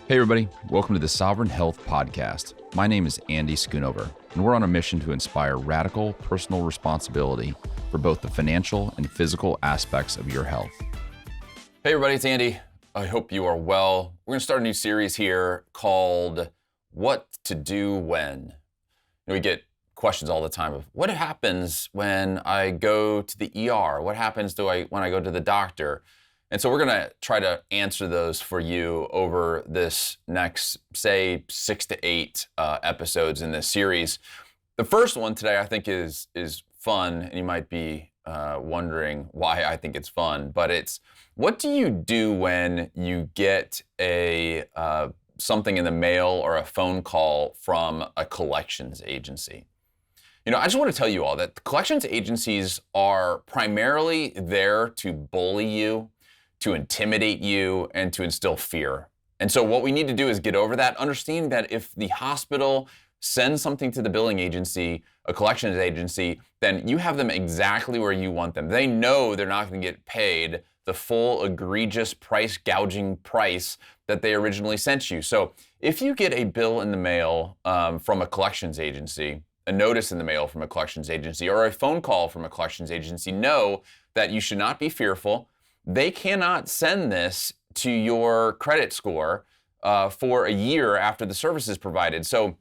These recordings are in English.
Hey everybody, welcome to the Sovereign Health Podcast. My name is Andy Schoonover, and we're on a mission to inspire radical personal responsibility for both the financial and physical aspects of your health. Hey everybody, it's Andy. I hope you are well. We're going to start a new series here called What to Do When. We get questions all the time of what happens when I go to the ER? What happens when I go to the doctor? And so we're going to try to answer those for you over this next, say, 6 to 8 episodes in this series. The first one today I think is fun, and you might be wondering why I think it's fun, but it's what do you do when you get a something in the mail or a phone call from a collections agency? You know, I just want to tell you all that the collections agencies are primarily there to bully you, to intimidate you, and to instill fear. And so what we need to do is get over that, understand that if the hospital sends something to the billing agency, a collections agency, then you have them exactly where you want them. They know they're not going to get paid the full egregious price gouging price that they originally sent you. So if you get a bill in the mail from a collections agency, a notice in the mail from a collections agency, or a phone call from a collections agency, know that you should not be fearful. They cannot send this to your credit score for a year after the service is provided. So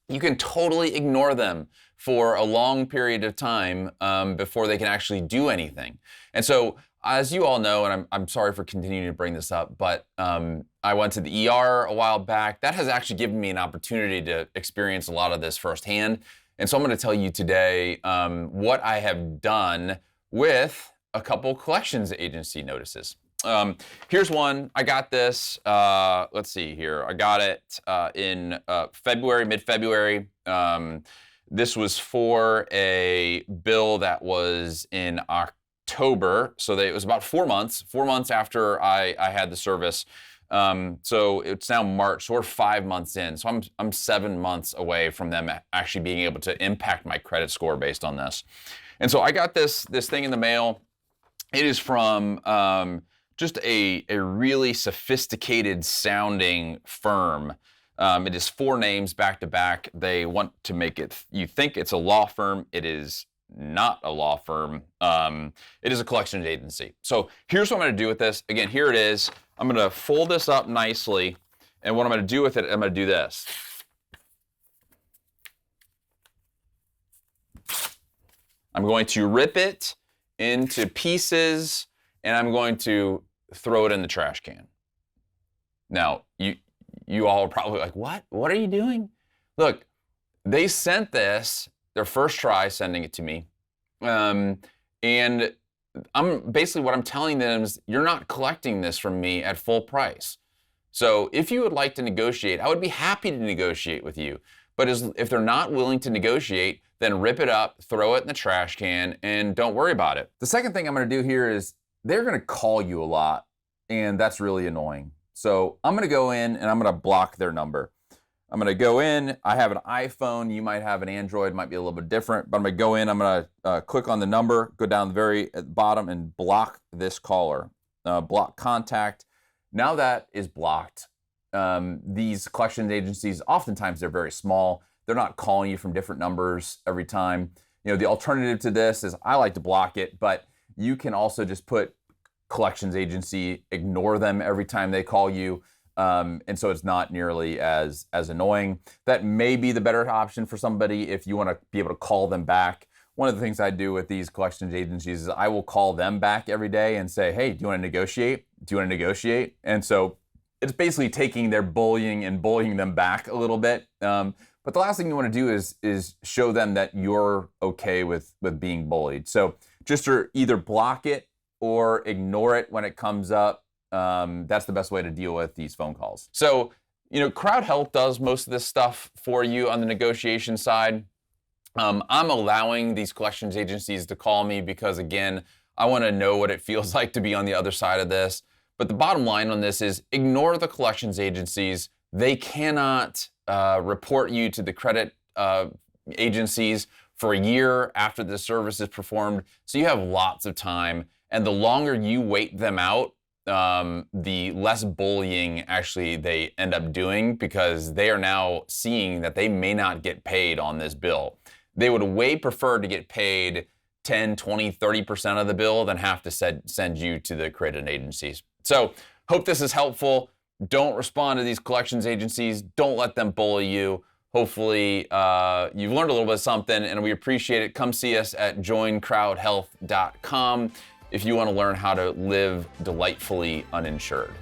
you can totally ignore them for a long period of time before they can actually do anything. And so, as you all know, and I'm sorry for continuing to bring this up, but I went to the ER a while back. That has actually given me an opportunity to experience a lot of this firsthand. And so I'm going to tell you today what I have done with a couple collections agency notices. Here's one. I got this, let's see here. I got it in February, mid-February. This was for a bill that was in October. So it was about 4 months after I had the service. So it's now March, so we're 5 months in. So I'm 7 months away from them actually being able to impact my credit score based on this. And so I got this thing in the mail. It is from just a really sophisticated sounding firm. It is 4 names back to back. They want to make it, you think it's a law firm. It is not a law firm. It is a collections agency. So here's what I'm going to do with this. Again, here it is. I'm going to fold this up nicely. And what I'm going to do with it, I'm going to do this. I'm going to rip it into pieces, and I'm going to throw it in the trash can. Now, you all are probably like, what? What are you doing? Look, they sent this, their first try sending it to me, and what I'm telling them is, you're not collecting this from me at full price. So if you would like to negotiate, I would be happy to negotiate with you. But if they're not willing to negotiate, then rip it up, throw it in the trash can, and don't worry about it. The second thing I'm going to do here is they're going to call you a lot, and that's really annoying. So I'm going to go in and I'm going to block their number. I'm going to go in. I have an iPhone. You might have an Android. Might be a little bit different, but I'm going to go in. I'm going to click on the number, go down the very bottom, and block this caller. Block contact. Now that is blocked. These collection agencies, oftentimes they're very small. They're not calling you from different numbers every time. You know, the alternative to this is I like to block it, but you can also just put collections agency, ignore them every time they call you. And so it's not nearly as annoying. That may be the better option for somebody if you want to be able to call them back. One of the things I do with these collections agencies is I will call them back every day and say, hey, do you want to negotiate? Do you want to negotiate? And so it's basically taking their bullying and bullying them back a little bit. But the last thing you want to do is show them that you're okay with being bullied. So just to either block it or ignore it when it comes up. That's the best way to deal with these phone calls. So, you know, Crowd Health does most of this stuff for you on the negotiation side. I'm allowing these collections agencies to call me because, again, I want to know what it feels like to be on the other side of this. But the bottom line on this is ignore the collections agencies. They cannot report you to the credit agencies for a year after the service is performed. So you have lots of time. And the longer you wait them out, the less bullying actually they end up doing, because they are now seeing that they may not get paid on this bill. They would way prefer to get paid 10, 20, 30% of the bill than have to send you to the accredited agencies. So hope this is helpful. Don't respond to these collections agencies. Don't let them bully you. Hopefully you've learned a little bit of something, and we appreciate it. Come see us at joincrowdhealth.com if you want to learn how to live delightfully uninsured.